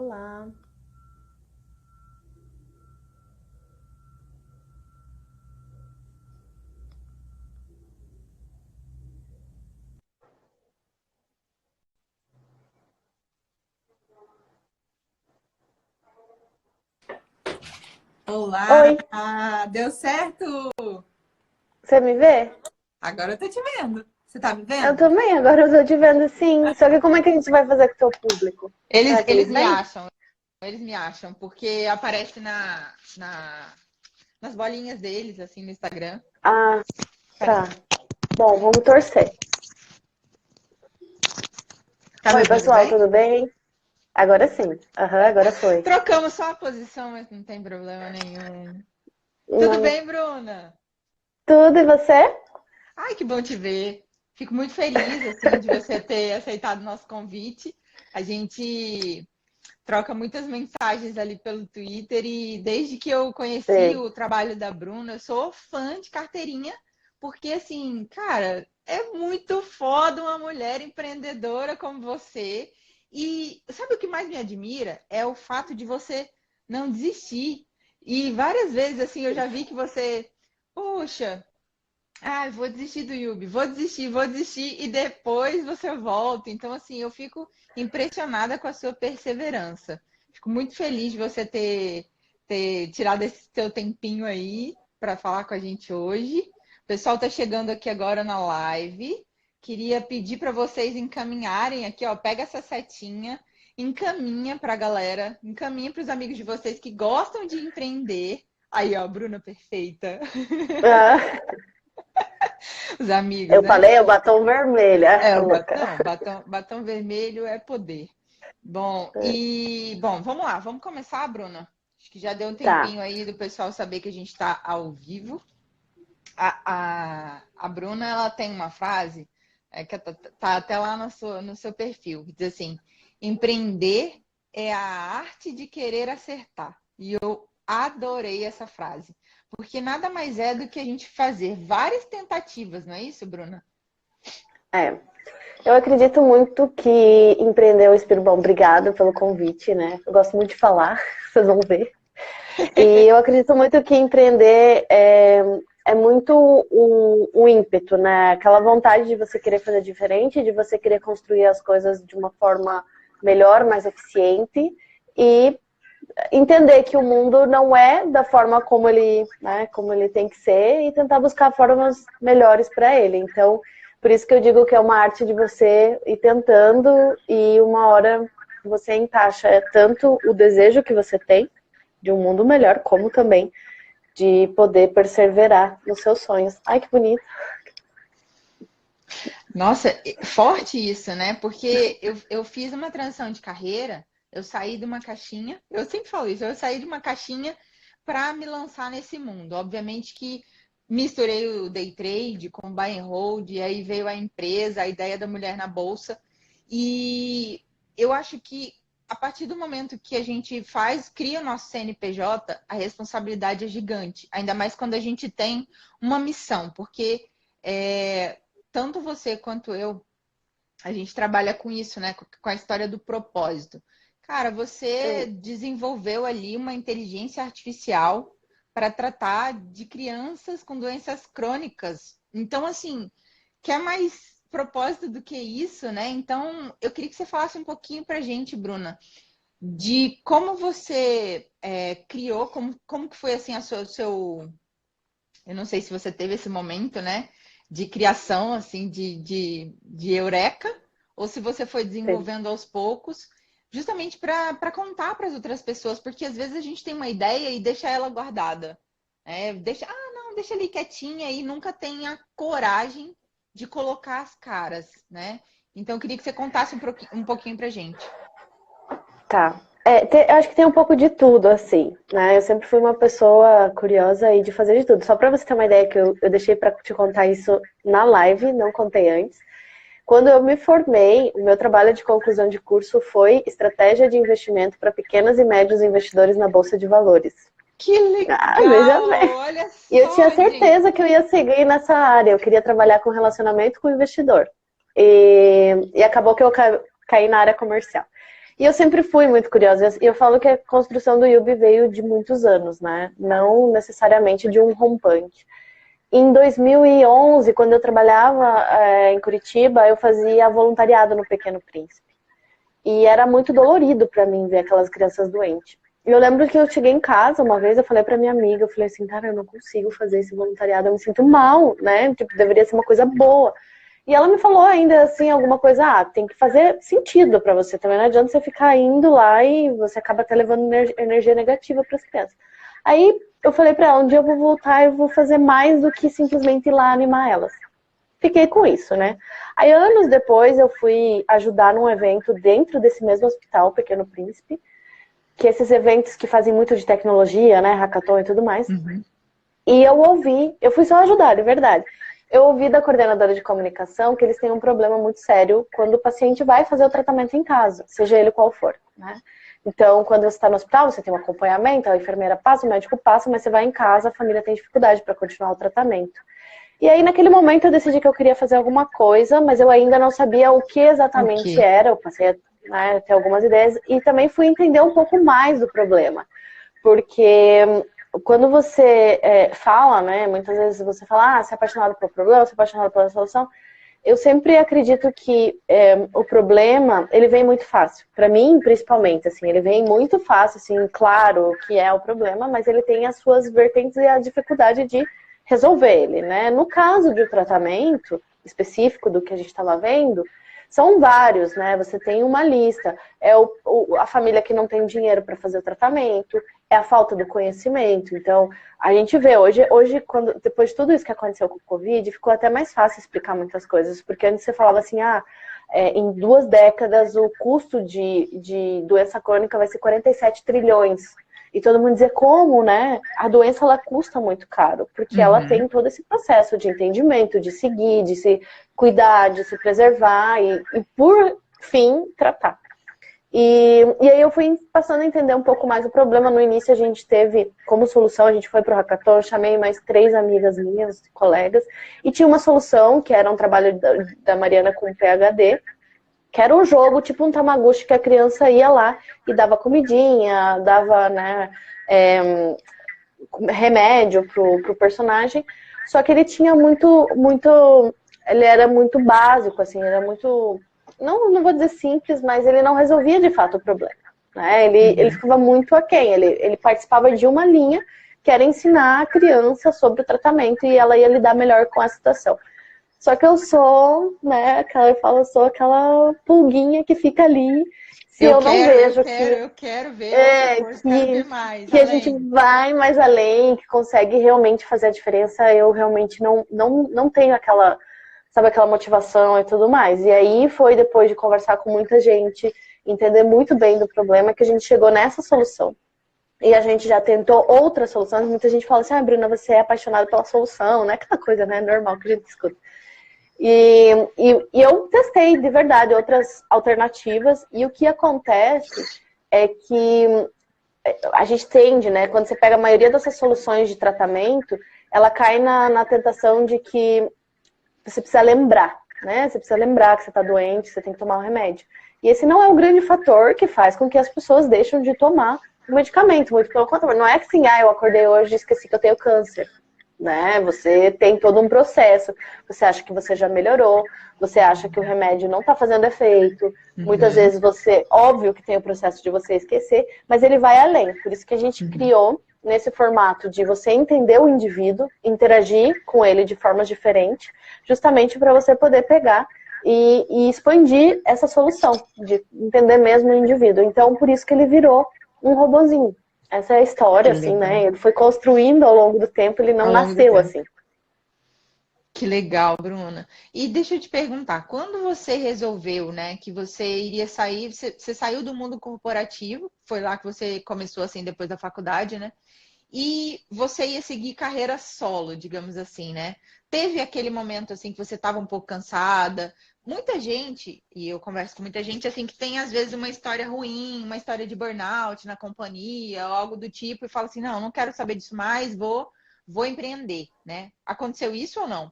Olá. Olá, Oi, deu certo? você me vê? Agora eu tô te vendo. Você tá me Eu vendo? também, agora eu tô te vendo sim. Só que como é que a gente vai fazer com o teu público? Eles, Será que eles eles me vêm? acham, eles me acham, porque aparece nas bolinhas deles, assim, no Instagram. Ah, Peraí, tá. Bom, vamos torcer. tá me Oi, ouvindo pessoal, bem? tudo bem? Agora sim. Aham, agora foi. Trocamos só a posição, mas não tem problema nenhum. Tudo Não- bem, Bruna? Tudo, e você? Ai, que bom te ver. Fico muito feliz, assim, de você ter aceitado o nosso convite. A gente troca muitas mensagens ali pelo Twitter e desde que eu conheci Sei. o trabalho da Bruna, eu sou fã de carteirinha, porque assim, cara, é muito foda uma mulher empreendedora como você. E sabe o que mais me admira? É o fato de você não desistir. E várias vezes assim eu já vi que você, poxa, vou desistir do Yubi, vou desistir e depois você volta. Então, assim, eu fico impressionada com a sua perseverança. Fico muito feliz de você ter tirado esse seu tempinho aí para falar com a gente hoje. O pessoal está chegando aqui agora na live. Queria pedir para vocês encaminharem aqui, ó, pega essa setinha, encaminha para a galera, encaminha para os amigos de vocês que gostam de empreender. Aí, ó, Bruna perfeita. Ah, Os amigos, eu né? falei o batom vermelho. Ah, É, louca. não, batom vermelho é poder. Bom, vamos lá, vamos começar, Bruna. Acho que já deu um Tá. tempinho aí do pessoal saber que a gente está ao vivo. A Bruna, ela tem uma frase que tá até lá no seu perfil, que diz assim: empreender é a arte de querer acertar. E eu adorei essa frase, porque nada mais é do que a gente fazer várias tentativas, não é isso, Bruna? É. Eu acredito muito que empreender é o espírito bom. Obrigada pelo convite, né? Eu gosto muito de falar, vocês vão ver. E eu acredito muito que empreender é muito um ímpeto, né? Aquela vontade de você querer fazer diferente, de você querer construir as coisas de uma forma melhor, mais eficiente e entender que o mundo não é da forma como ele, né, como ele tem que ser e tentar buscar formas melhores para ele. Então, por isso que eu digo que é uma arte de você ir tentando e uma hora você encaixa tanto o desejo que você tem de um mundo melhor, como também de poder perseverar nos seus sonhos. Ai, que bonito. Nossa, forte isso, né? Porque eu fiz uma transição de carreira, eu saí de uma caixinha, eu sempre falo isso, eu saí de uma caixinha para me lançar nesse mundo. Obviamente que misturei o day trade com o buy and hold, e aí veio a empresa, a ideia da mulher na bolsa. E eu acho que a partir do momento que a gente cria o nosso CNPJ, a responsabilidade é gigante. Ainda mais quando a gente tem uma missão, porque tanto você quanto eu, a gente trabalha com isso, né? Com a história do propósito. Cara, você Sim. desenvolveu ali uma inteligência artificial para tratar de crianças com doenças crônicas. Então, assim, quer mais propósito do que isso, né? Então, eu queria que você falasse um pouquinho para a gente, Bruna, de como você criou, como que foi assim seu. Eu não sei se você teve esse momento, né? De criação, assim, de eureka, ou se você foi Sim. desenvolvendo aos poucos, justamente para contar para as outras pessoas, porque às vezes a gente tem uma ideia e deixa ela guardada. Não, deixa ali quietinha e nunca tem a coragem de colocar as caras, né? Então, eu queria que você contasse um pouquinho pra gente. Tá. Eu acho que tem um pouco de tudo, assim, né? Eu sempre fui uma pessoa curiosa e de fazer de tudo. Só para você ter uma ideia que eu deixei para te contar isso na live, não contei antes. Quando eu me formei, o meu trabalho de conclusão de curso foi estratégia de investimento para pequenos e médios investidores na Bolsa de Valores. Que Ah, veja legal! bem. Olha E eu tinha só, gente. certeza que eu ia seguir nessa área. Eu queria trabalhar com relacionamento com o investidor. E acabou que eu caí na área comercial. E eu sempre fui muito curiosa. E eu falo que a construção do Yubi veio de muitos anos, né? Não necessariamente de um rompante. Em 2011, quando eu trabalhava em Curitiba, eu fazia voluntariado no Pequeno Príncipe. E era muito dolorido para mim ver aquelas crianças doentes. E eu lembro que eu cheguei em casa uma vez, eu falei pra minha amiga, eu falei assim, cara, eu não consigo fazer esse voluntariado, eu me sinto mal, né? Tipo, deveria ser uma coisa boa. E ela me falou ainda assim, alguma coisa, tem que fazer sentido pra você também, não adianta você ficar indo lá e você acaba até levando energia negativa para as crianças. Aí eu falei pra ela, um dia eu vou voltar e eu vou fazer mais do que simplesmente ir lá animar elas. Fiquei com isso, né? Aí, anos depois, eu fui ajudar num evento dentro desse mesmo hospital, Pequeno Príncipe, que esses eventos que fazem muito de tecnologia, né, hackathon e tudo mais. Uhum. E eu fui só ajudar, de verdade. Eu ouvi da coordenadora de comunicação que eles têm um problema muito sério quando o paciente vai fazer o tratamento em casa, seja ele qual for, né? Então, quando você está no hospital, você tem um acompanhamento, a enfermeira passa, o médico passa, mas você vai em casa, a família tem dificuldade para continuar o tratamento. E aí, naquele momento, eu decidi que eu queria fazer alguma coisa, mas eu ainda não sabia o que exatamente era. Eu passei a ter algumas ideias e também fui entender um pouco mais do problema. Porque quando você fala, né, muitas vezes você fala, você é apaixonado pelo problema, você é apaixonado pela solução. Eu sempre acredito que o problema, ele vem muito fácil. Para mim, principalmente, assim, ele vem muito fácil, assim, claro que é o problema, mas ele tem as suas vertentes e a dificuldade de resolver ele, né? No caso de um tratamento específico do que a gente estava vendo, são vários, né? Você tem uma lista, a família que não tem dinheiro para fazer o tratamento, é a falta do conhecimento. Então, a gente vê hoje depois de tudo isso que aconteceu com o Covid, ficou até mais fácil explicar muitas coisas, porque antes você falava assim, em 2 décadas o custo de doença crônica vai ser 47 trilhões. E todo mundo dizia como, né? A doença, ela custa muito caro, porque ela tem todo esse processo de entendimento, de seguir, de se cuidar, de se preservar e por fim, tratar. E aí eu fui passando a entender um pouco mais o problema. No início a gente teve, como solução, a gente foi pro hackathon, eu chamei mais 3 amigas minhas, colegas, e tinha uma solução, que era um trabalho da Mariana com PhD, que era um jogo, tipo um Tamagotchi, que a criança ia lá e dava comidinha, dava, né, remédio pro personagem. Só que ele tinha ele era muito básico, assim, era muito, não vou dizer simples, mas ele não resolvia de fato o problema, né? Ele ficava muito aquém, ele participava de uma linha que era ensinar a criança sobre o tratamento e ela ia lidar melhor com a situação. Só que eu sou, né, eu sou aquela pulguinha que fica ali. Se eu não vejo eu quero ver outra coisa, quero ver mais. Que a gente vai mais além, que consegue realmente fazer a diferença, eu realmente não tenho aquela, sabe, aquela motivação e tudo mais. E aí foi depois de conversar com muita gente, entender muito bem do problema, que a gente chegou nessa solução. E a gente já tentou outras soluções. Muita gente fala assim, Bruna, você é apaixonada pela solução, né? Aquela coisa, né, normal que a gente escuta. E eu testei de verdade outras alternativas, e o que acontece é que a gente tende, né, quando você pega a maioria dessas soluções de tratamento, ela cai na tentação de que você precisa lembrar, né? Você precisa lembrar que você está doente, você tem que tomar o remédio. E esse não é o grande fator que faz com que as pessoas deixem de tomar o medicamento, muito pelo contrário. Não é que assim, eu acordei hoje e esqueci que eu tenho câncer. Né? Você tem todo um processo. Você acha que você já melhorou, você acha que o remédio não está fazendo efeito. Muitas vezes óbvio que tem o processo de você esquecer, mas ele vai além. Por isso que a gente criou nesse formato de você entender o indivíduo, interagir com ele de formas diferentes, justamente para você poder pegar e expandir essa solução, de entender mesmo o indivíduo. Então, por isso que ele virou um robozinho. Essa é a história, assim, né? Ele foi construindo ao longo do tempo, ele não nasceu assim. Que legal, Bruna. E deixa eu te perguntar, quando você resolveu, né, que você iria sair, você saiu do mundo corporativo, foi lá que você começou, assim, depois da faculdade, né? E você ia seguir carreira solo, digamos assim, né? Teve aquele momento, assim, que você estava um pouco cansada. Muita gente, e eu converso com muita gente, assim, que tem, às vezes, uma história ruim, uma história de burnout na companhia, ou algo do tipo, e fala assim, não quero saber disso mais, vou empreender, né? Aconteceu isso ou não?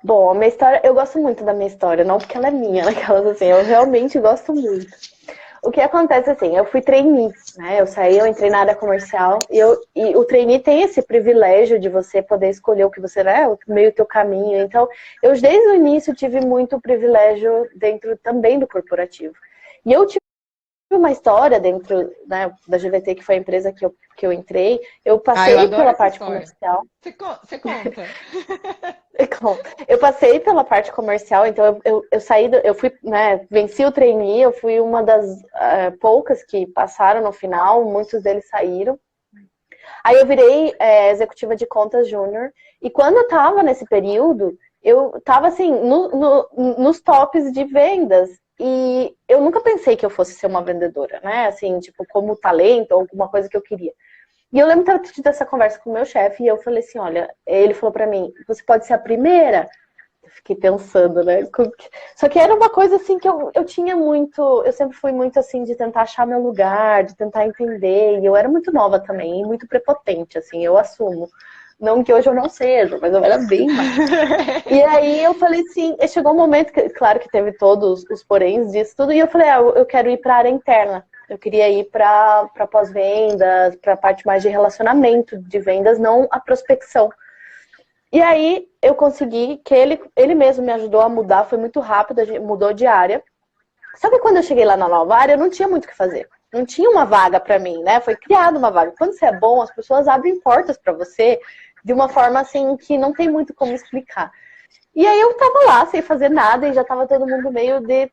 Bom, a minha história, eu gosto muito da minha história, não porque ela é minha, naquelas assim, eu realmente gosto muito. O que acontece assim, eu fui trainee, né? Eu saí, eu entrei na área comercial e o trainee tem esse privilégio de você poder escolher o que você, né? O meio teu caminho. Então, eu desde o início tive muito privilégio dentro também do corporativo. E eu tive uma história dentro, né, da GVT, que foi a empresa que eu entrei. Eu Eu passei adoro pela essa parte história. comercial. Você conta. Eu passei pela parte comercial, então eu saí, eu fui, né, venci o trainee, eu fui uma das poucas que passaram no final, muitos deles saíram. Aí eu virei executiva de contas júnior, e quando eu tava nesse período, eu tava assim, nos tops de vendas, e eu nunca pensei que eu fosse ser uma vendedora, né, assim, tipo, como talento, ou alguma coisa que eu queria. E eu lembro que eu tinha tido essa conversa com o meu chefe e eu falei assim, olha, ele falou pra mim, você pode ser a primeira? Eu fiquei pensando, né? Só que era uma coisa assim que eu tinha muito, eu sempre fui muito assim de tentar achar meu lugar, de tentar entender, e eu era muito nova também, e muito prepotente, assim, eu assumo. Não que hoje eu não seja, mas eu era bem mais. E aí eu falei assim, chegou um momento que, claro que teve todos os poréns disso tudo, e eu falei, eu quero ir para a área interna. Eu queria ir para pós-vendas, para a parte mais de relacionamento de vendas, não a prospecção. E aí eu consegui que ele mesmo me ajudou a mudar, foi muito rápido, a gente mudou de área. Só que quando eu cheguei lá na nova área, eu não tinha muito o que fazer. Não tinha uma vaga para mim, né? Foi criada uma vaga. Quando você é bom, as pessoas abrem portas para você de uma forma assim que não tem muito como explicar. E aí eu tava lá sem fazer nada e já tava todo mundo meio de,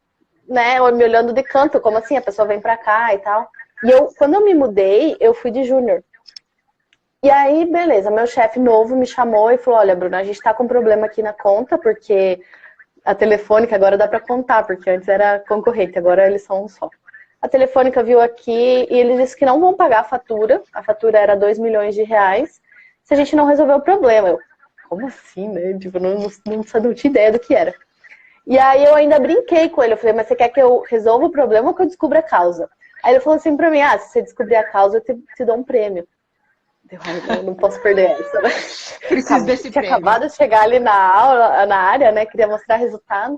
né, me olhando de canto, como assim, a pessoa vem pra cá e tal. E quando eu me mudei, eu fui de júnior. E aí, beleza, meu chefe novo me chamou e falou, olha, Bruna, a gente tá com um problema aqui na conta, porque a Telefônica agora dá pra contar, porque antes era concorrente, agora eles são um só. A Telefônica viu aqui e eles disseram que não vão pagar a fatura era 2 milhões de reais, se a gente não resolver o problema. Eu, como assim, né? Tipo, não tinha ideia do que era. E aí eu ainda brinquei com ele, eu falei, mas você quer que eu resolva o problema ou que eu descubra a causa? Aí ele falou assim pra mim, se você descobrir a causa, eu te dou um prêmio. Eu não posso perder essa, né? Preciso desse Tinha prêmio. acabado de chegar ali na aula, na área, né? Queria mostrar resultado.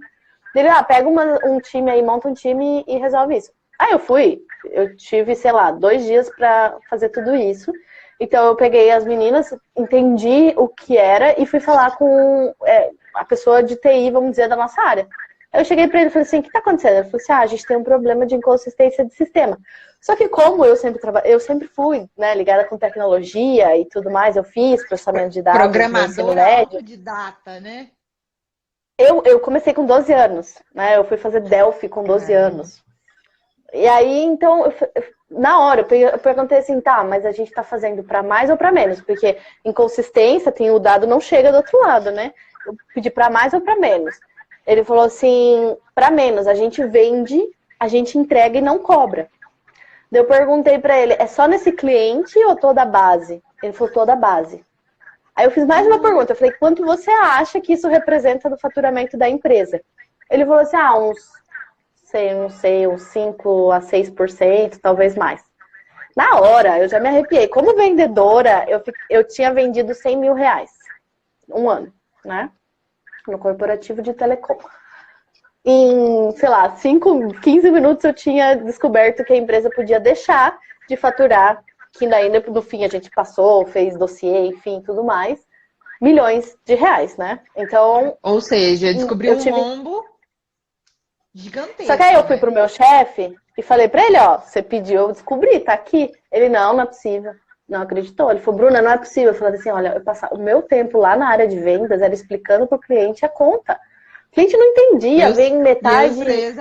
Ele, pega um time aí, monta um time e resolve isso. Aí eu fui, eu tive, sei lá, 2 dias pra fazer tudo isso. Então eu peguei as meninas, entendi o que era e fui falar com a pessoa de TI, vamos dizer, da nossa área. Eu cheguei para ele e falei assim, o que está acontecendo? Ele falou assim, a gente tem um problema de inconsistência de sistema. Só que como eu sempre fui, né, ligada com tecnologia e tudo mais, eu fiz processamento de dados no ensino Programadora médio. autodidata, né? Eu comecei com 12 anos, né? Eu fui fazer Delphi com 12 anos. E aí, então, na hora, eu perguntei assim, tá, mas a gente tá fazendo para mais ou para menos? Porque inconsistência, o dado não chega do outro lado, né? Eu pedi para mais ou para menos. Ele falou assim, para menos, a gente vende, a gente entrega e não cobra. Eu perguntei para ele, é só nesse cliente ou toda a base? Ele falou, toda a base. Aí eu fiz mais uma pergunta, eu falei, quanto você acha que isso representa no faturamento da empresa? Ele falou assim, não sei, uns 5 a 6%, talvez mais. Na hora, eu já me arrepiei. Como vendedora, eu tinha vendido 100 mil reais. Um ano, né? No corporativo de telecom. Em, sei lá, 15 minutos eu tinha descoberto que a empresa podia deixar de faturar, que daí no fim a gente passou, fez dossiê, enfim, tudo mais, milhões de reais, né? Então... Ou seja, descobriu um rombo gigantesco. Só que aí eu fui pro meu chefe e falei pra ele, você pediu, eu descobri, tá aqui. Ele, não é possível. Não acreditou. Ele falou, Bruna, não é possível. Eu falei assim, olha, o meu tempo lá na área de vendas era explicando pro cliente a conta. O cliente não entendia, vem metade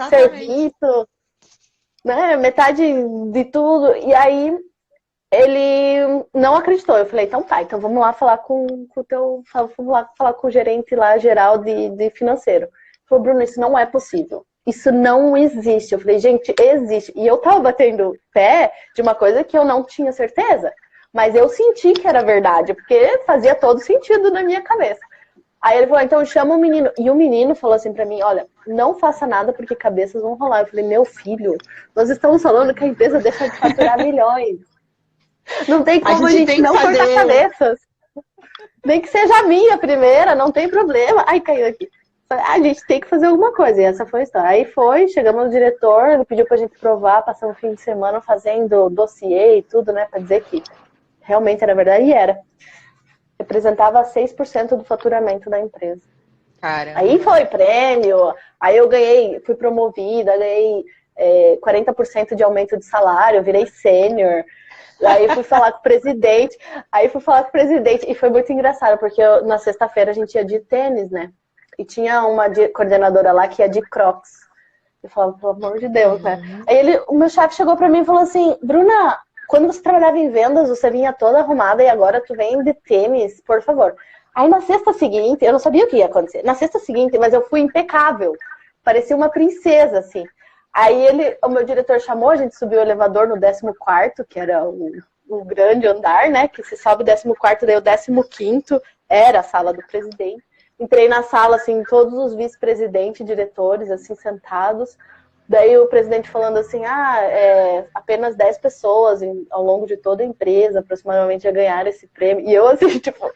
serviço, né, metade de tudo. E aí ele não acreditou. Eu falei, então tá, então vamos lá falar vamos lá falar com o gerente lá geral de financeiro. Ele falou, Bruno, isso não é possível. Isso não existe. Eu falei, gente, existe. E eu tava batendo pé de uma coisa que eu não tinha certeza. Mas eu senti que era verdade, porque fazia todo sentido na minha cabeça. Aí ele falou, então chama o menino. E o menino falou assim pra mim, olha, não faça nada porque cabeças vão rolar. Eu falei, meu filho, nós estamos falando que a empresa deixa de faturar milhões. Não tem como a gente não cortar cabeças. Nem que seja a minha primeira, não tem problema. Ai, caiu aqui. Falei, a gente tem que fazer alguma coisa. E essa foi a história. Aí foi, chegamos no diretor, ele pediu pra gente provar, passar um fim de semana fazendo dossiê e tudo, né? Pra dizer que realmente era verdade. E era. Representava 6% do faturamento da empresa. Aí Caramba. foi prêmio, aí eu ganhei, fui promovida, ganhei 40% de aumento de salário, virei sênior. Aí fui falar com o presidente, e foi muito engraçado, porque na sexta-feira a gente ia de tênis, né? E tinha uma coordenadora lá que ia de Crocs. Eu falava, pelo amor de Deus, né? Aí o meu chefe chegou pra mim e falou assim, Bruna, quando você trabalhava em vendas, você vinha toda arrumada e agora tu vem de tênis, por favor. Aí na sexta seguinte, eu não sabia o que ia acontecer. Na sexta seguinte, mas eu fui impecável. Parecia uma princesa, assim. Aí o meu diretor chamou, a gente subiu o elevador no 14º, que era o grande andar, né? Que se sobe o 14º, daí o 15º era a sala do presidente. Entrei na sala, assim, todos os vice-presidentes, diretores, assim, sentados. Daí o presidente falando assim, apenas 10 pessoas ao longo de toda a empresa, aproximadamente, a ganhar esse prêmio. E eu, assim, tipo,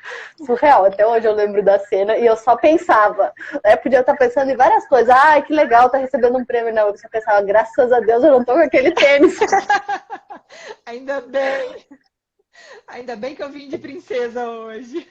surreal. Até hoje eu lembro da cena e eu só pensava. Né? Podia estar pensando em várias coisas. Ai, que legal, tá recebendo um prêmio. Não, eu só pensava, graças a Deus eu não tô com aquele tênis. Ainda bem. Ainda bem que eu vim de princesa hoje.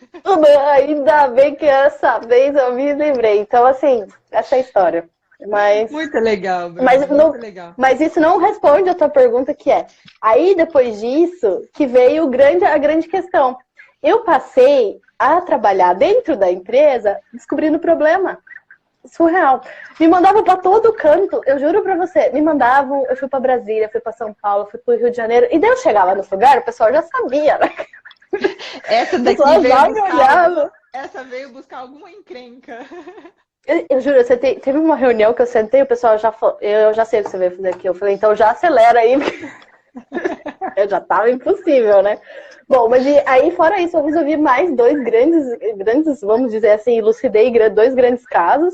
Ainda bem que essa vez eu me lembrei. Então, assim, essa é a história. Mas Muito legal, Mas, Bruna, muito legal. mas isso não responde a tua pergunta, que é. Aí, depois disso, que veio a grande questão. Eu passei a trabalhar dentro da empresa descobrindo problema. Surreal. Me mandavam para todo canto, eu juro para você. Me mandavam, eu fui para Brasília, fui para São Paulo, fui para o Rio de Janeiro. E daí eu chegava no lugar, o pessoal já sabia, né? Essa O daqui pessoal já me olhava. Essa veio buscar alguma encrenca. Eu juro, teve uma reunião que eu sentei, o pessoal já falou, eu já sei o que você vai fazer aqui. Eu falei, então já acelera aí. Eu já tava impossível, né? Bom, mas aí fora isso, eu resolvi mais dois grandes, vamos dizer assim, elucidei dois grandes casos.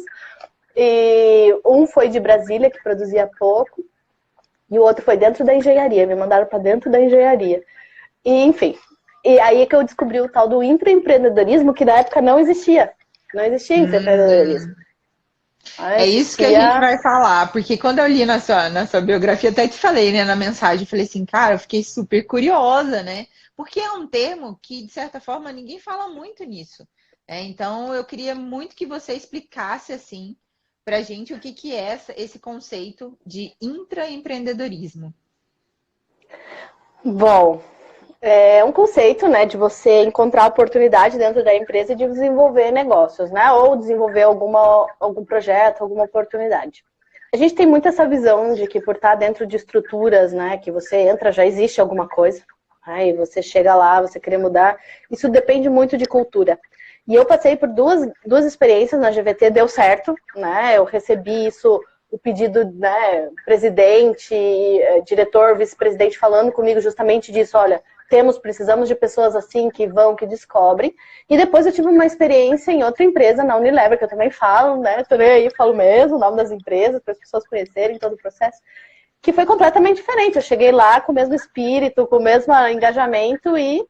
E um foi de Brasília, que produzia pouco, e o outro foi dentro da engenharia, me mandaram para dentro da engenharia. E, enfim, e aí é que eu descobri o tal do intraempreendedorismo, que na época não existia. Não existia intraempreendedorismo. É isso que a gente vai falar, porque quando eu li na sua biografia, até te falei, né, na mensagem, eu falei assim, cara, eu fiquei super curiosa, né? Porque é um termo que, de certa forma, ninguém fala muito nisso. Então, eu queria muito que você explicasse, assim, pra gente o que que é esse conceito de intraempreendedorismo. Bom, é um conceito, né, de você encontrar oportunidade dentro da empresa e de desenvolver negócios, né, ou desenvolver algum projeto, alguma oportunidade. A gente tem muito essa visão de que por estar dentro de estruturas, né, que você entra, já existe alguma coisa, né, e você chega lá, você querer mudar, isso depende muito de cultura. E eu passei por duas experiências na GVT, deu certo, né, eu recebi isso, o pedido, né, presidente, diretor, vice-presidente falando comigo justamente disso, olha, precisamos de pessoas assim que vão, que descobrem. E depois eu tive uma experiência em outra empresa, na Unilever, que eu também falo, né? Também aí falo mesmo o nome das empresas, para as pessoas conhecerem todo o processo, que foi completamente diferente. Eu cheguei lá com o mesmo espírito, com o mesmo engajamento e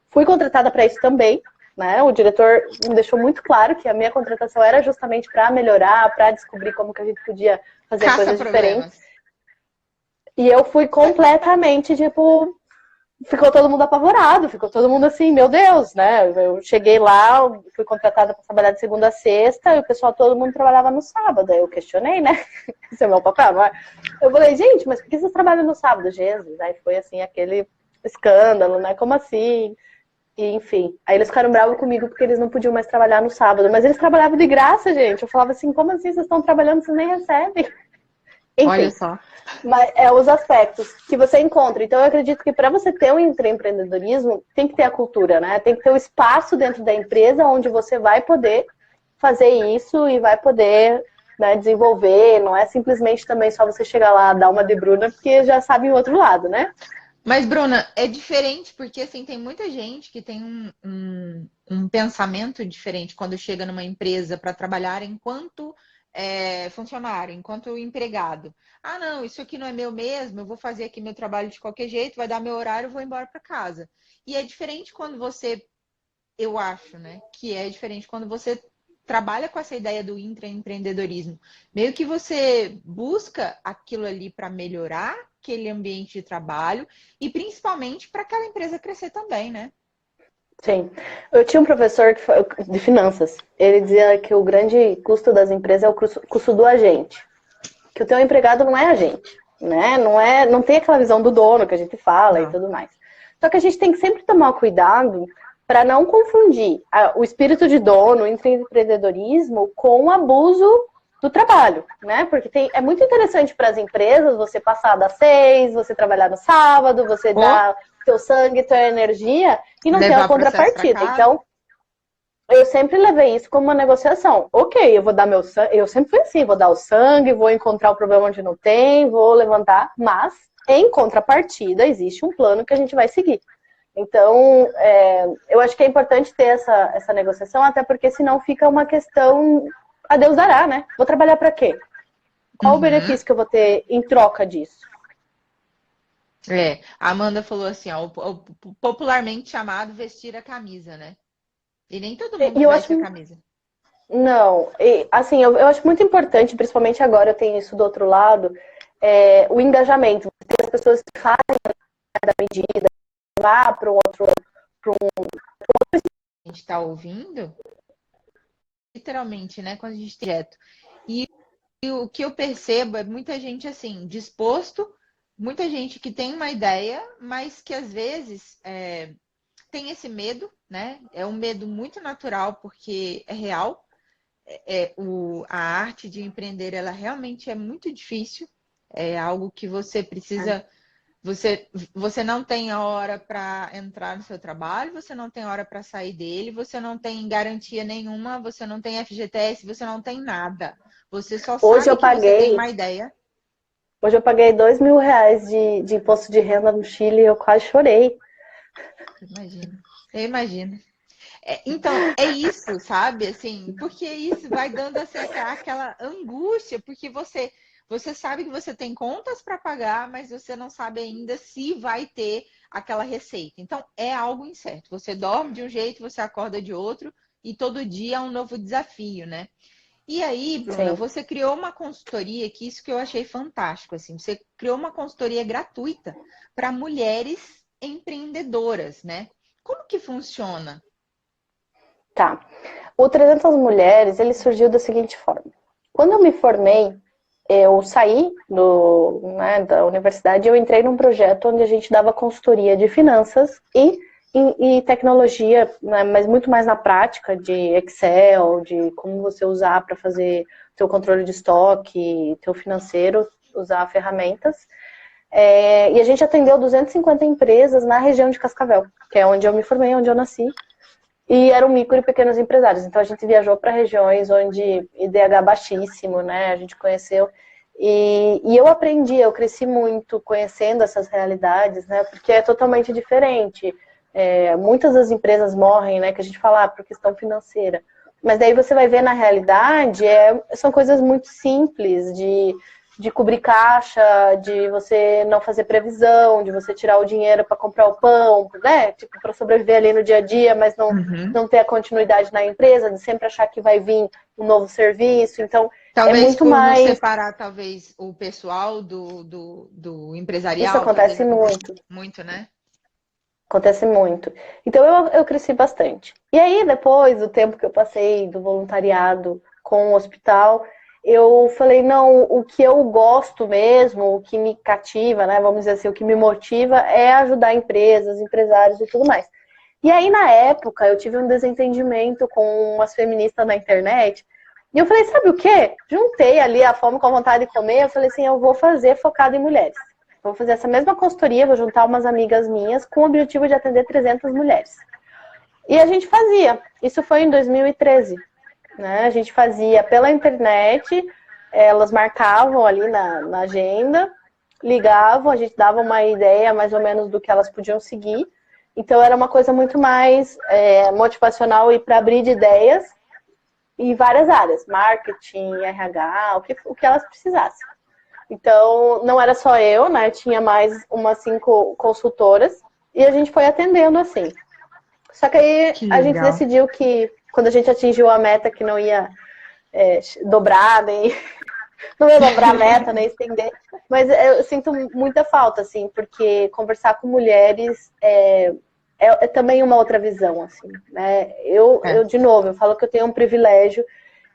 fui contratada para isso também. Né? O diretor me deixou muito claro que a minha contratação era justamente para melhorar, para descobrir como que a gente podia fazer Caça coisas problemas. diferentes. E eu fui completamente, tipo, ficou todo mundo apavorado, ficou todo mundo assim, meu Deus, né? Eu cheguei lá, fui contratada para trabalhar de segunda a sexta, e o pessoal, todo mundo trabalhava no sábado. Aí eu questionei, né? Esse é o meu papel, não é? Eu falei, gente, mas por que vocês trabalham no sábado? Jesus. Aí foi assim, aquele escândalo, né? Como assim? E, enfim, aí eles ficaram bravos comigo porque eles não podiam mais trabalhar no sábado. Mas eles trabalhavam de graça, gente. Eu falava assim, como assim? Vocês estão trabalhando, vocês nem recebem. Olha Enfim, só. mas é os aspectos que você encontra. Então, eu acredito que para você ter um empreendedorismo, tem que ter a cultura, né? Tem que ter o espaço dentro da empresa onde você vai poder fazer isso e vai poder, né, desenvolver. Não é simplesmente também só você chegar lá, dar uma de Bruna, porque já sabe o outro lado, né? Mas, Bruna, é diferente porque assim, tem muita gente que tem um pensamento diferente quando chega numa empresa para trabalhar enquanto funcionário, enquanto empregado. Ah, não, isso aqui não é meu mesmo, eu vou fazer aqui meu trabalho de qualquer jeito, vai dar meu horário, eu vou embora para casa. E é diferente quando você, eu acho, né, que é diferente quando você trabalha com essa ideia do intraempreendedorismo, meio que você busca aquilo ali para melhorar aquele ambiente de trabalho e principalmente para aquela empresa crescer também, né? Sim. Eu tinha um professor de finanças. Ele dizia que o grande custo das empresas é o custo do agente. Que o teu empregado não é agente, né? Não tem aquela visão do dono que a gente fala e Não. tudo mais. Só que a gente tem que sempre tomar cuidado para não confundir o espírito de dono, o empreendedorismo, com o abuso do trabalho, né? Porque é muito interessante para as empresas você passar das 6, você trabalhar no sábado, você dar teu sangue, tua energia e não ter a contrapartida. Então, eu sempre levei isso como uma negociação. Ok, eu vou dar meu sangue, eu sempre fui assim, vou dar o sangue, vou encontrar o problema onde não tem, vou levantar, mas em contrapartida existe um plano que a gente vai seguir. Então, eu acho que é importante ter essa negociação, até porque senão fica uma questão, a Deus dará, né? Vou trabalhar para quê? Qual o benefício que eu vou ter em troca disso? A Amanda falou assim, ó, o popularmente chamado vestir a camisa, né? E nem todo mundo veste a camisa. Não, assim, eu acho muito importante, principalmente agora eu tenho isso do outro lado, o engajamento. As pessoas que fazem da medida, vá para um outro. A gente está ouvindo, literalmente, né? Quando a gente direto. E o que eu percebo é muita gente assim, disposto, muita gente que tem uma ideia, mas que às vezes tem esse medo, né? É um medo muito natural, porque é real. A arte de empreender, ela realmente é muito difícil. É algo que você precisa. Você não tem hora para entrar no seu trabalho, você não tem hora para sair dele, você não tem garantia nenhuma, você não tem FGTS, você não tem nada. Você só sabe que você tem uma ideia. Hoje eu paguei R$ 2.000 de imposto de renda no Chile e eu quase chorei. Eu imagino. Então, é isso, sabe? Assim, porque isso vai dando assim, aquela angústia, porque você sabe que você tem contas para pagar, mas você não sabe ainda se vai ter aquela receita. Então, é algo incerto. Você dorme de um jeito, você acorda de outro, e todo dia é um novo desafio, né? E aí, Bruna, você criou uma consultoria, que isso que eu achei fantástico, assim, você criou uma consultoria gratuita para mulheres empreendedoras, né? Como que funciona? Tá. O 300 Mulheres, ele surgiu da seguinte forma. Quando eu me formei, eu saí da universidade e eu entrei num projeto onde a gente dava consultoria de finanças e tecnologia, né, mas muito mais na prática de Excel, de como você usar para fazer teu controle de estoque, teu financeiro, usar ferramentas. E a gente atendeu 250 empresas na região de Cascavel, que é onde eu me formei, onde eu nasci. E eram micro e pequenos empresários. Então a gente viajou para regiões onde IDH baixíssimo, né? A gente conheceu. E eu aprendi, eu cresci muito conhecendo essas realidades, né? Porque é totalmente diferente. Muitas das empresas morrem, né? Que a gente fala por questão financeira. Mas daí você vai ver na realidade, são coisas muito simples de cobrir caixa, de você não fazer previsão, de você tirar o dinheiro para comprar o pão, né? Tipo, para sobreviver ali no dia a dia, mas não ter a continuidade na empresa, de sempre achar que vai vir um novo serviço. Então, talvez é muito por mais. Não separar, talvez, o pessoal do empresarial. Isso acontece muito. Muito, né? Acontece muito. Então, eu cresci bastante. E aí, depois do tempo que eu passei do voluntariado com o hospital, eu falei, não, o que eu gosto mesmo, o que me cativa, né, vamos dizer assim, o que me motiva é ajudar empresas, empresários e tudo mais. E aí, na época, eu tive um desentendimento com umas feministas na internet, e eu falei, sabe o quê? Juntei ali a fome com a vontade de comer, eu falei assim, eu vou fazer focado em mulheres. Vou fazer essa mesma consultoria, vou juntar umas amigas minhas com o objetivo de atender 300 mulheres. E a gente fazia, isso foi em 2013. Né? A gente fazia pela internet, elas marcavam ali na agenda, ligavam, a gente dava uma ideia mais ou menos do que elas podiam seguir. Então era uma coisa muito mais motivacional e para abrir de ideias em várias áreas, marketing, RH, o que elas precisassem. Então não era só eu, né? Tinha mais umas 5 consultoras e a gente foi atendendo assim. Só que aí a gente decidiu que quando a gente atingiu a meta que não ia dobrar, nem não ia dobrar a meta, nem estender. Mas eu sinto muita falta, assim, porque conversar com mulheres é também uma outra visão, assim, né? De novo, eu falo que eu tenho um privilégio.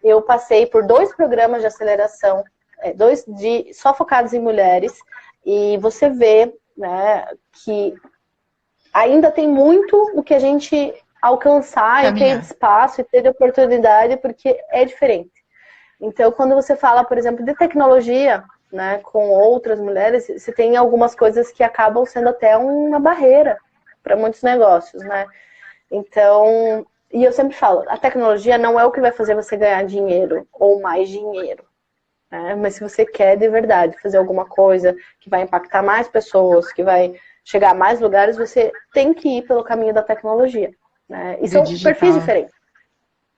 Eu passei por 2 programas de aceleração, só focados em mulheres, e você vê, né, que ainda tem muito o que a gente alcançar e ter espaço e ter oportunidade, porque é diferente. Então, quando você fala, por exemplo, de tecnologia, né, com outras mulheres, você tem algumas coisas que acabam sendo até uma barreira para muitos negócios, né? Então, e eu sempre falo, a tecnologia não é o que vai fazer você ganhar dinheiro ou mais dinheiro, né? Mas se você quer de verdade fazer alguma coisa que vai impactar mais pessoas, que vai chegar a mais lugares, você tem que ir pelo caminho da tecnologia, né? E são perfis diferentes.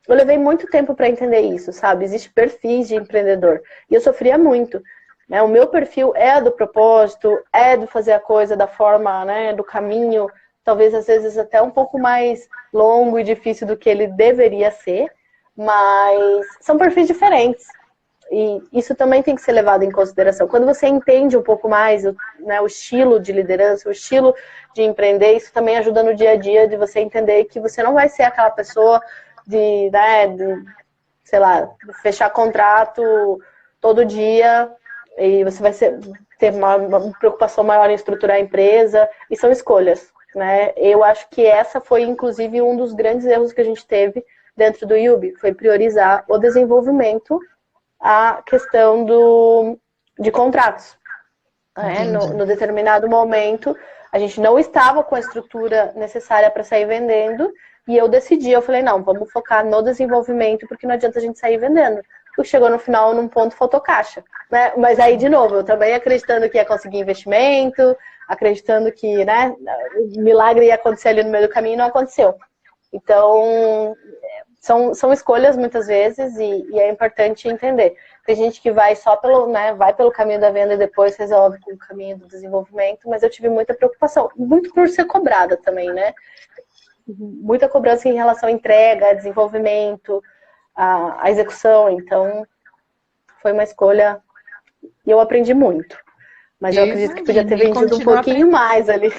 Eu levei muito tempo para entender isso, sabe? Existe perfis de empreendedor. E eu sofria muito, né? O meu perfil é do propósito, é do fazer a coisa da forma, né, do caminho, talvez às vezes até um pouco mais longo e difícil do que ele deveria ser, mas são perfis diferentes. E isso também tem que ser levado em consideração. Quando você entende um pouco mais, né, o estilo de liderança, o estilo de empreender, isso também ajuda no dia a dia de você entender que você não vai ser aquela pessoa né, sei lá, fechar contrato todo dia e você vai ter uma preocupação maior em estruturar a empresa, e são escolhas, né? Eu acho que essa foi, inclusive, um dos grandes erros que a gente teve dentro do Yubi, foi priorizar o desenvolvimento, a questão de contratos. Né? No determinado momento, a gente não estava com a estrutura necessária para sair vendendo, e eu decidi, eu falei, não, vamos focar no desenvolvimento, porque não adianta a gente sair vendendo. Porque chegou no final, num ponto, faltou caixa. Né? Mas aí, de novo, eu também acreditando que ia conseguir investimento, acreditando que, né, o milagre ia acontecer ali no meio do caminho, não aconteceu. Então, são escolhas muitas vezes, e é importante entender. Tem gente que vai só vai pelo caminho da venda e depois resolve com o caminho do desenvolvimento, mas eu tive muita preocupação, muito por ser cobrada também, né? Muita cobrança em relação à entrega, desenvolvimento, a execução, então foi uma escolha e eu aprendi muito. Mas eu acredito que podia ter vendido um pouquinho mais ali.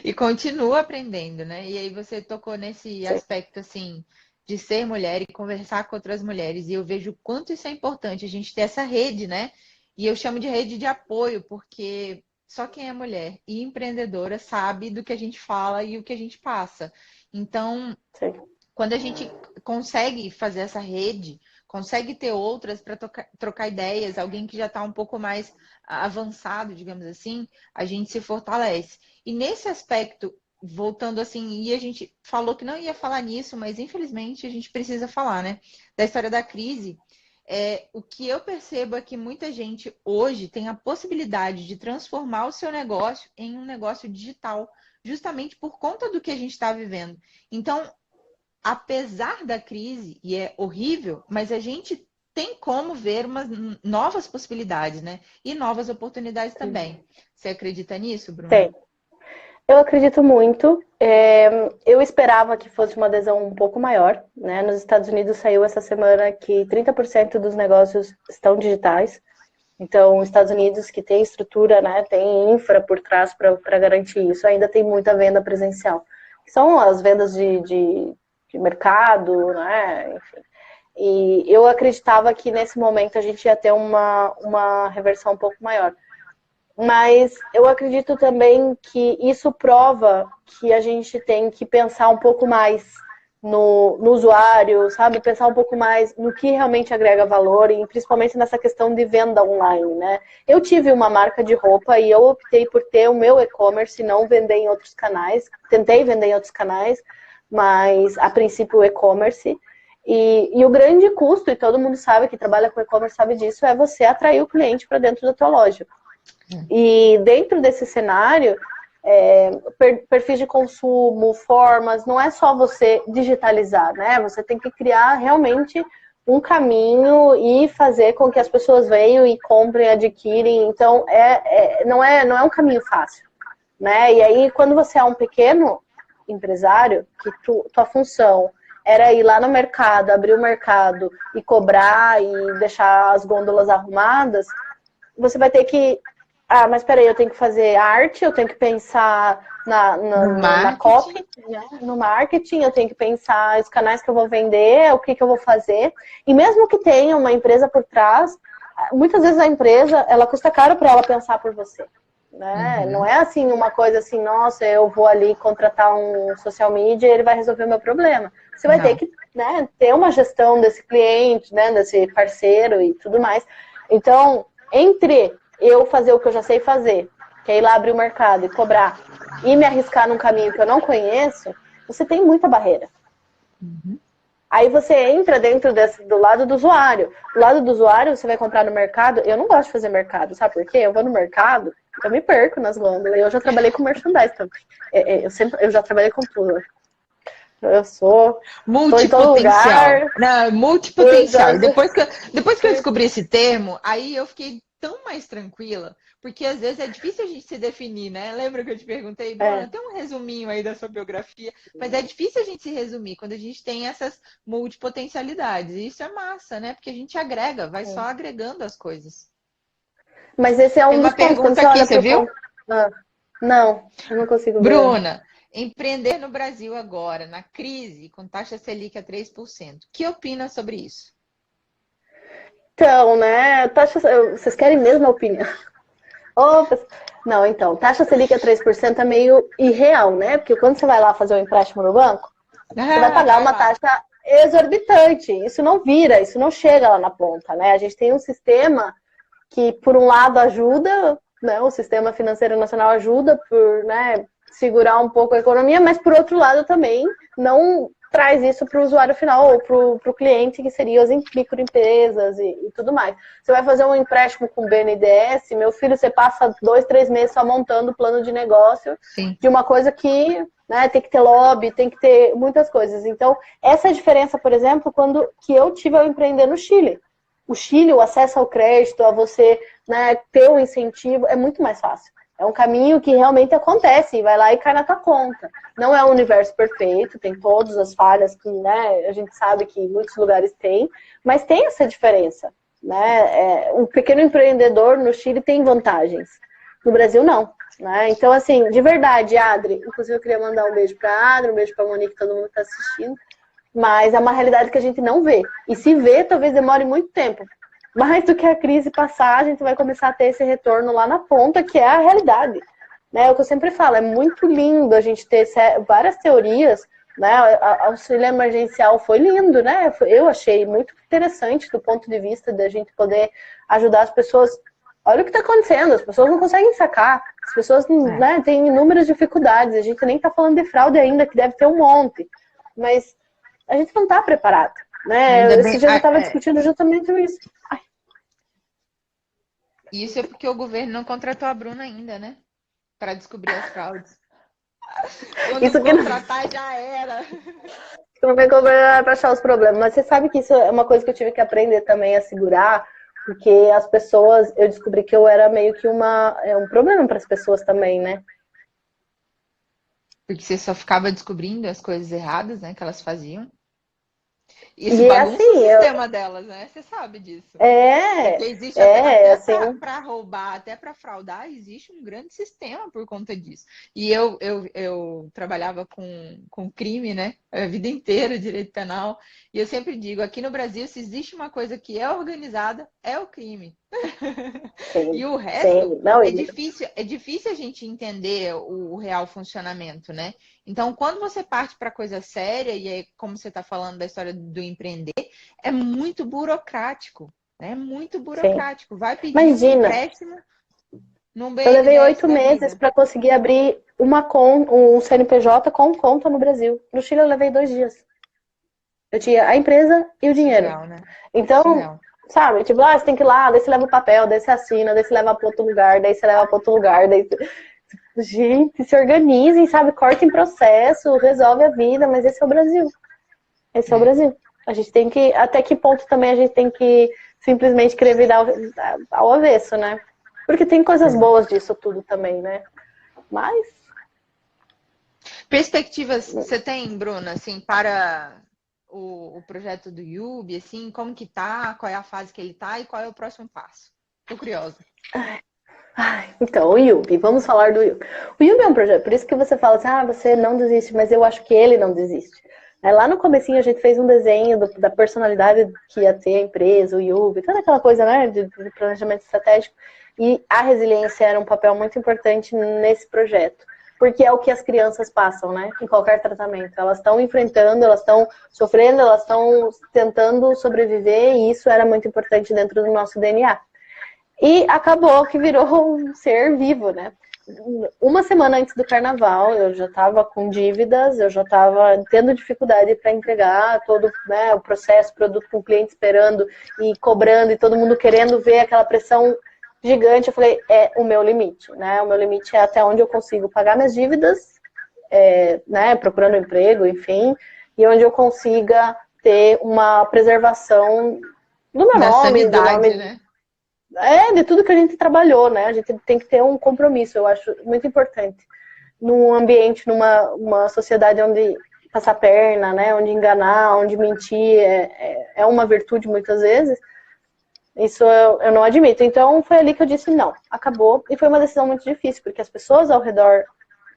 E continua aprendendo, né? E aí você tocou nesse aspecto, assim, de ser mulher e conversar com outras mulheres. E eu vejo o quanto isso é importante, a gente ter essa rede, né? E eu chamo de rede de apoio, porque só quem é mulher e empreendedora sabe do que a gente fala e o que a gente passa. Então, quando a gente consegue fazer essa rede, consegue ter outras para trocar ideias, alguém que já está um pouco mais avançado, digamos assim, a gente se fortalece. E nesse aspecto, voltando assim, e a gente falou que não ia falar nisso, mas infelizmente a gente precisa falar, né? Da história da crise. O que eu percebo é que muita gente hoje tem a possibilidade de transformar o seu negócio em um negócio digital, justamente por conta do que a gente está vivendo. Então, apesar da crise, e é horrível, mas a gente tem como ver umas novas possibilidades, né? E novas oportunidades também. Você acredita nisso, Bruno? Tem. Eu acredito muito. Eu esperava que fosse uma adesão um pouco maior, né? Nos Estados Unidos saiu essa semana que 30% dos negócios estão digitais. Então, os Estados Unidos, que tem estrutura, né, tem infra por trás para garantir isso, ainda tem muita venda presencial. São as vendas de mercado, né? Enfim. E eu acreditava que nesse momento a gente ia ter uma reversão um pouco maior. Mas eu acredito também que isso prova que a gente tem que pensar um pouco mais no usuário, sabe? Pensar um pouco mais no que realmente agrega valor, e principalmente nessa questão de venda online, né? Eu tive uma marca de roupa e eu optei por ter o meu e-commerce e não vender em outros canais. Tentei vender em outros canais, mas a princípio o e-commerce. E o grande custo, e todo mundo sabe que trabalha com e-commerce sabe disso, é você atrair o cliente para dentro da tua loja. E dentro desse cenário, perfis de consumo, formas, não é só você digitalizar, né? Você tem que criar realmente um caminho e fazer com que as pessoas venham e comprem, adquirem. Então, não é um caminho fácil, né? E aí, quando você é um pequeno empresário, que tua função era ir lá no mercado, abrir o mercado e cobrar e deixar as gôndolas arrumadas, você vai ter que... Ah, mas peraí, eu tenho que fazer arte, eu tenho que pensar na copy, né? No marketing, eu tenho que pensar os canais que eu vou vender, o que eu vou fazer. E mesmo que tenha uma empresa por trás, muitas vezes a empresa, ela custa caro para ela pensar por você. Né? Não é assim uma coisa assim, nossa, eu vou ali contratar um social media e ele vai resolver o meu problema. Você vai ter que, né, ter uma gestão desse cliente, né, desse parceiro e tudo mais. Então, entre eu fazer o que eu já sei fazer, que é ir lá abrir o mercado e cobrar, e me arriscar num caminho que eu não conheço, você tem muita barreira. Aí você entra dentro do lado do usuário. Do lado do usuário, você vai comprar no mercado. Eu não gosto de fazer mercado, sabe por quê? Eu vou no mercado, eu me perco nas gôndolas. Eu já trabalhei com merchandise também. Eu já trabalhei com tudo. Eu sou multipotencial. Não, multipotencial. Depois que eu descobri esse termo, aí eu fiquei tão mais tranquila, porque às vezes é difícil a gente se definir, né? Lembra que eu te perguntei, Bruna, tem um resuminho aí da sua biografia, mas é difícil a gente se resumir quando a gente tem essas multipotencialidades. E isso é massa, né? Porque a gente agrega, vai só agregando as coisas. Mas esse é um dos pontos. Quando você aqui, você viu? Não, eu não consigo ver. Bruna, empreender no Brasil agora, na crise, com taxa Selic a 3%. O que opina sobre isso? Então, né, vocês querem mesmo a opinião? Não, então, taxa Selic a 3% é meio irreal, né? Porque quando você vai lá fazer um empréstimo no banco, você vai pagar uma taxa exorbitante. Isso não vira, isso não chega lá na ponta, né? A gente tem um sistema que, por um lado, ajuda, né? O sistema financeiro nacional ajuda por, né, segurar um pouco a economia, mas, por outro lado, também não traz isso para o usuário final ou para o cliente, que seriam as microempresas e tudo mais. Você vai fazer um empréstimo com o BNDES, meu filho, você passa 2, 3 meses só montando o plano de negócio. Sim. De uma coisa que, né, tem que ter lobby, tem que ter muitas coisas. Então, essa é a diferença, por exemplo, que eu tive ao empreender no Chile. O Chile, o acesso ao crédito, a você, né, ter um incentivo, é muito mais fácil. É um caminho que realmente acontece, e vai lá e cai na tua conta. Não é um universo perfeito, tem todas as falhas que, né, a gente sabe que em muitos lugares tem, mas tem essa diferença. Né? Um pequeno empreendedor no Chile tem vantagens. No Brasil, não. Né? Então, assim, de verdade, Adri, inclusive eu queria mandar um beijo para a Adri, um beijo para a Monique, todo mundo que está assistindo, mas é uma realidade que a gente não vê. E se vê, talvez demore muito tempo. Mais do que a crise passar, a gente vai começar a ter esse retorno lá na ponta, que é a realidade. Né? É o que eu sempre falo, é muito lindo a gente ter várias teorias, né? O auxílio emergencial foi lindo, né? Eu achei muito interessante do ponto de vista da gente poder ajudar as pessoas. Olha o que está acontecendo, as pessoas não conseguem sacar, as pessoas, né, têm inúmeras dificuldades, a gente nem está falando de fraude ainda, que deve ter um monte, mas a gente não está preparado. Né? Esse dia eu estava discutindo justamente isso. Ai. Isso é porque o governo não contratou a Bruna ainda, né? Para descobrir as fraudes. Quando isso contratar, já era. Não vai cobrar para achar os problemas. Mas você sabe que isso é uma coisa que eu tive que aprender também a segurar, porque as pessoas, eu descobri que eu era meio que um problema para as pessoas também, né? Porque você só ficava descobrindo as coisas erradas, né, que elas faziam. Isso bagunça assim, o sistema delas, né? Você sabe disso. Porque existe até para roubar, até para fraudar, existe um grande sistema por conta disso. E eu trabalhava com crime, né? A vida inteira, direito penal. E eu sempre digo, aqui no Brasil, se existe uma coisa que é organizada, é o crime. Sim, e o resto é difícil a gente entender o real funcionamento, né? Então, quando você parte para coisa séria, e é como você está falando da história do empreender, é muito burocrático. É muito burocrático. Sim. Vai pedir um empréstimo num BNDES. Eu levei 8 meses para conseguir abrir um CNPJ com conta no Brasil. No Chile eu levei 2 dias. Eu tinha a empresa e o dinheiro. Surreal, né? Então, surreal. Sabe, tipo, você tem que ir lá, daí você leva o papel, daí você assina, daí você leva para outro lugar, daí você leva para outro lugar, daí... Gente, se organizem, sabe? Cortem processo, resolve a vida, mas esse é o Brasil. Esse é o Brasil. A gente tem que... Até que ponto também a gente tem que simplesmente querer virar ao avesso, né? Porque tem coisas boas disso tudo também, né? Mas... Perspectivas você tem, Bruna, assim, para o projeto do Yubi, assim, como que tá, qual é a fase que ele tá e qual é o próximo passo? Tô curiosa. Então, o Yubi, vamos falar do Yubi. O Yubi é um projeto, por isso que você fala assim, você não desiste, mas eu acho que ele não desiste. Lá no comecinho a gente fez um desenho da personalidade que ia ter a empresa, o Yubi, toda aquela coisa, né, de planejamento estratégico, e a resiliência era um papel muito importante nesse projeto, porque é o que as crianças passam, né, em qualquer tratamento. Elas estão enfrentando, elas estão sofrendo, elas estão tentando sobreviver, e isso era muito importante dentro do nosso DNA. E acabou que virou um ser vivo, né? Uma semana antes do carnaval, eu já estava com dívidas, eu já estava tendo dificuldade para entregar todo, né, o processo, produto com o cliente esperando e cobrando e todo mundo querendo ver aquela pressão gigante. Eu falei, é o meu limite, né? O meu limite é até onde eu consigo pagar minhas dívidas, né, procurando emprego, enfim, e onde eu consiga ter uma preservação do meu Da nome, do sanidade, nome... né? De tudo que a gente trabalhou, né? A gente tem que ter um compromisso, eu acho muito importante. Num ambiente, numa sociedade onde passar perna, né? Onde enganar, onde mentir é uma virtude muitas vezes. Isso eu não admito. Então foi ali que eu disse não, acabou. E foi uma decisão muito difícil, porque as pessoas ao redor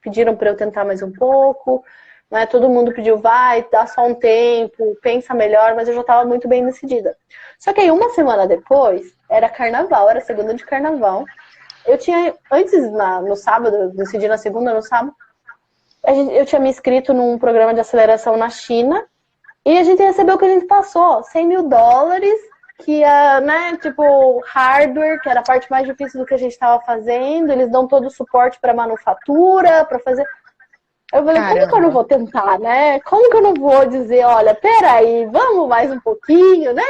pediram para eu tentar mais um pouco, né? Todo mundo pediu, vai, dá só um tempo, pensa melhor, mas eu já estava muito bem decidida. Só que aí uma semana depois, era carnaval, era segunda de carnaval. Eu tinha, antes, no sábado, eu decidi na segunda, no sábado, eu tinha me inscrito num programa de aceleração na China, e a gente recebeu o que a gente passou, $100.000, que ia, né, tipo, hardware, que era a parte mais difícil do que a gente estava fazendo, eles dão todo o suporte para manufatura, para fazer... Eu falei, como que eu não vou tentar, né? Como que eu não vou dizer, olha, peraí, vamos mais um pouquinho, né?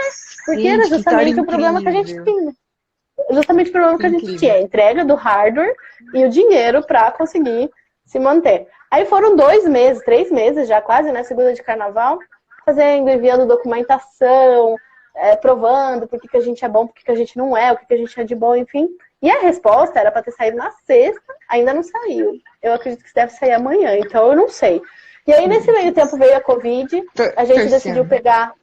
Porque era Gente, que história justamente o problema que a gente incrível. tinha. Justamente o problema que a gente tinha, Incrível. a entrega do hardware e o dinheiro para conseguir se manter. Aí foram 2 meses, 3 meses já quase, né? Segunda de carnaval, fazendo, enviando documentação, provando por que a gente é bom, por que a gente não é, o que a gente é de bom, enfim. E a resposta era para ter saído na sexta, ainda não saiu. Eu acredito que deve sair amanhã, então eu não sei. E aí, nesse meio tempo, veio a Covid, a gente decidiu pegar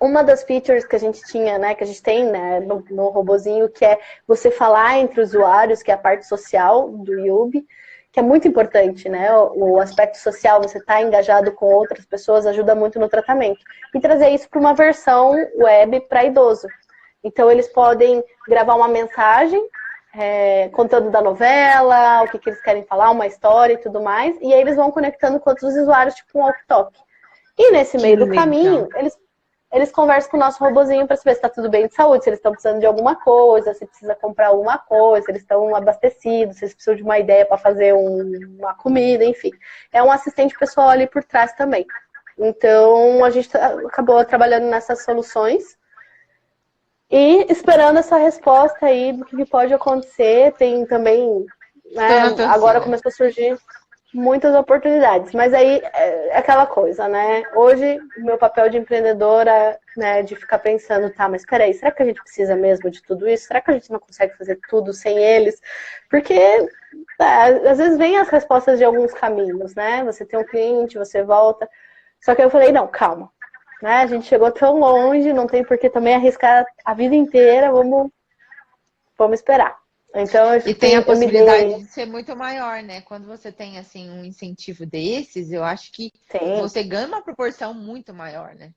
uma das features que a gente tinha, né, que a gente tem, né, no robozinho, que é você falar entre usuários, que é a parte social do Yubi, que é muito importante, né, o aspecto social, você estar engajado com outras pessoas ajuda muito no tratamento. E trazer isso para uma versão web para idoso. Então, eles podem gravar uma mensagem contando da novela, o que eles querem falar, uma história e tudo mais, e aí eles vão conectando com outros usuários, tipo um walkie-talkie. E nesse meio do caminho, eles conversam com o nosso robozinho para saber se está tudo bem de saúde, se eles estão precisando de alguma coisa, se precisa comprar alguma coisa, se eles estão abastecidos, se eles precisam de uma ideia para fazer uma comida, enfim. É um assistente pessoal ali por trás também. Então, a gente acabou trabalhando nessas soluções e esperando essa resposta aí do que pode acontecer. Tem também, né, agora começou a surgir muitas oportunidades, mas aí é aquela coisa, né? Hoje, o meu papel de empreendedora, né, de ficar pensando, tá, mas peraí, será que a gente precisa mesmo de tudo isso? Será que a gente não consegue fazer tudo sem eles? Porque às vezes vem as respostas de alguns caminhos, né? Você tem um cliente, você volta. Só que eu falei, não, calma. Né? A gente chegou tão longe, não tem por que também arriscar a vida inteira, vamos esperar. Então, e tem a possibilidade de ser muito maior, né? Quando você tem assim um incentivo desses, eu acho que você ganha uma proporção muito maior, né?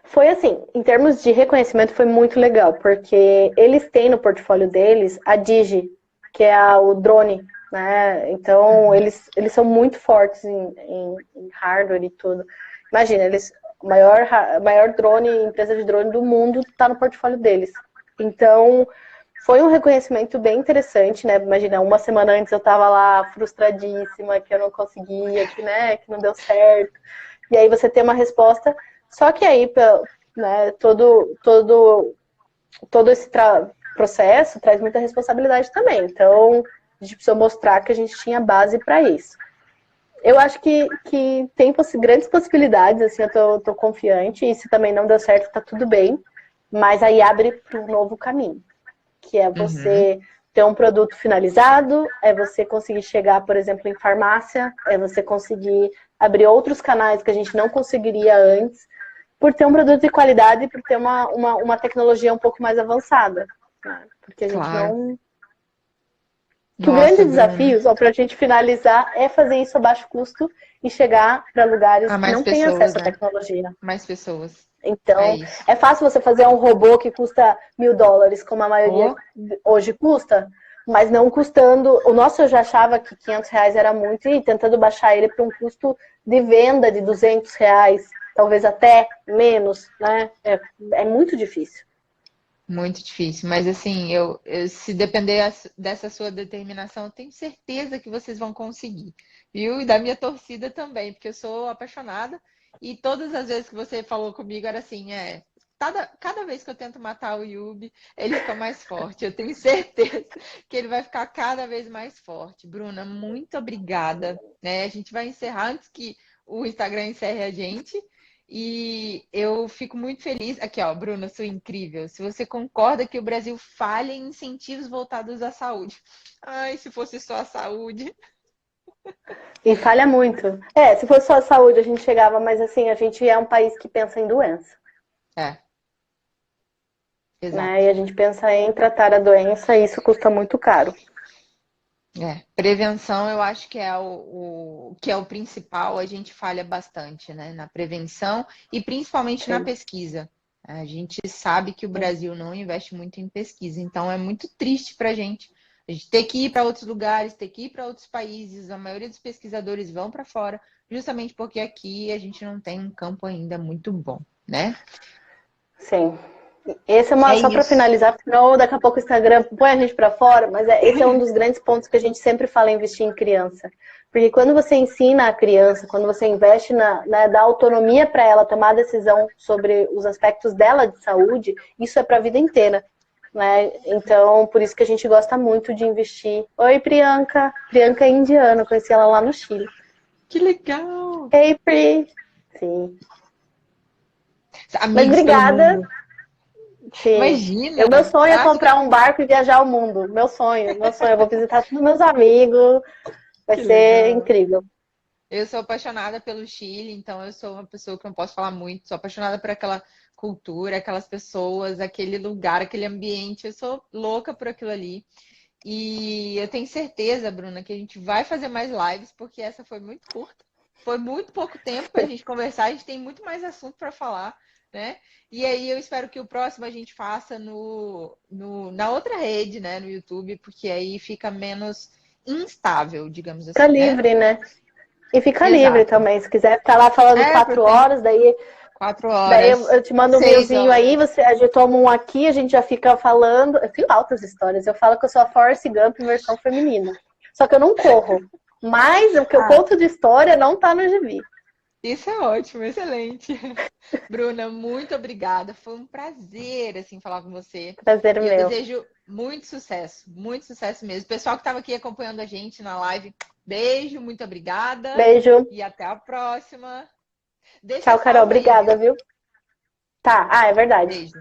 Foi assim, em termos de reconhecimento, foi muito legal, porque eles têm no portfólio deles a Digi, que é o drone, né? Então, eles são muito fortes em hardware e tudo. Imagina, maior drone, empresa de drone do mundo está no portfólio deles. Então, foi um reconhecimento bem interessante, né? Imagina, uma semana antes eu estava lá frustradíssima, que eu não conseguia, que, né, que não deu certo. E aí você tem uma resposta, só que aí, né, todo esse processo traz muita responsabilidade também. Então, a gente precisou mostrar que a gente tinha base para isso. Eu acho que tem grandes possibilidades, assim, eu tô confiante, e se também não deu certo, tá tudo bem, mas aí abre para um novo caminho, que é você ter um produto finalizado, é você conseguir chegar, por exemplo, em farmácia, é você conseguir abrir outros canais que a gente não conseguiria antes, por ter um produto de qualidade e por ter uma tecnologia um pouco mais avançada. Né? Porque a gente Claro. não... Que o Nossa, grande Bruna. desafio, só para a gente finalizar, é fazer isso a baixo custo e chegar para lugares Ah, que mais não têm pessoas, acesso à né? tecnologia. Mais pessoas. É Então, isso. é fácil você fazer um robô que custa $1.000, como a maioria Oh, hoje custa, mas não custando. O nosso eu já achava que R$ 500 era muito, e tentando baixar ele para um custo de venda de R$ 200, talvez até menos, né? É muito difícil. muito difícil. Mas assim, se depender dessa sua determinação, eu tenho certeza que vocês vão conseguir. Viu? E da minha torcida também, porque eu sou apaixonada. E todas as vezes que você falou comigo era assim, cada vez que eu tento matar o Yubi, ele fica mais forte. Eu tenho certeza que ele vai ficar cada vez mais forte. Bruna, muito obrigada. Né? A gente vai encerrar antes que o Instagram encerre a gente. E eu fico muito feliz. Aqui, ó, Bruna, sou incrível. Se você concorda que o Brasil falha em incentivos voltados à saúde. Ai, se fosse só a saúde. E falha muito. Se fosse só a saúde, a gente chegava, mas assim, a gente é um país que pensa em doença. É, Né? exato. E a gente pensa em tratar a doença e isso custa muito caro. Prevenção eu acho que é o que é o principal, a gente falha bastante, né? Na prevenção e principalmente na Sim. pesquisa. A gente sabe que o Brasil não investe muito em pesquisa, então é muito triste para a gente. A gente ter que ir para outros lugares, ter que ir para outros países. A maioria dos pesquisadores vão para fora, justamente porque aqui a gente não tem um campo ainda muito bom, né? Sim. Esse é uma, É só para isso. finalizar, senão daqui a pouco o Instagram põe a gente para fora, mas esse é um dos grandes pontos que a gente sempre fala em investir em criança. Porque quando você ensina a criança, quando você investe dá autonomia para ela tomar decisão sobre os aspectos dela de saúde, isso é para a vida inteira. Né? Então, por isso que a gente gosta muito de investir. Oi, Priyanka. Priyanka é indiana, conheci ela lá no Chile. Que legal! Hey, Pri. Sim. Mas Amigos pelo obrigada. mundo. Sim. Imagina! Meu sonho é Acho que comprar um barco e viajar ao mundo. Meu sonho, meu sonho. Eu vou visitar todos meus amigos. Vai que ser legal. incrível. Eu sou apaixonada pelo Chile, então eu sou uma pessoa que não posso falar muito. Sou apaixonada por aquela cultura, aquelas pessoas, aquele lugar, aquele ambiente. Eu sou louca por aquilo ali. E eu tenho certeza, Bruna, que a gente vai fazer mais lives, porque essa foi muito curta. Foi muito pouco tempo para a gente conversar. A gente tem muito mais assunto para falar, né? E aí eu espero que o próximo a gente faça na outra rede, né? No YouTube, porque aí fica menos instável, digamos Fica assim, né? livre, né? E fica livre Exato. também. Se quiser ficar lá falando quatro Porque horas, daí, 4 horas, eu te mando um 6 horas. riozinho aí, a gente toma um aqui, a gente já fica falando. Eu tenho altas histórias. Eu falo que eu sou a Forrest Gump versão feminina. Só que eu não corro. Mas o que eu Ah, conto de história não tá no gibi. isso é ótimo, excelente. Bruna, muito obrigada. Foi um prazer assim falar com você. Prazer E eu meu. desejo muito sucesso mesmo. Pessoal que estava aqui acompanhando a gente na live, beijo, muito obrigada Beijo. e até a próxima. Deixa Tchau, Carol. salvo aí, Obrigada, viu? viu? Tá. É verdade. Beijo.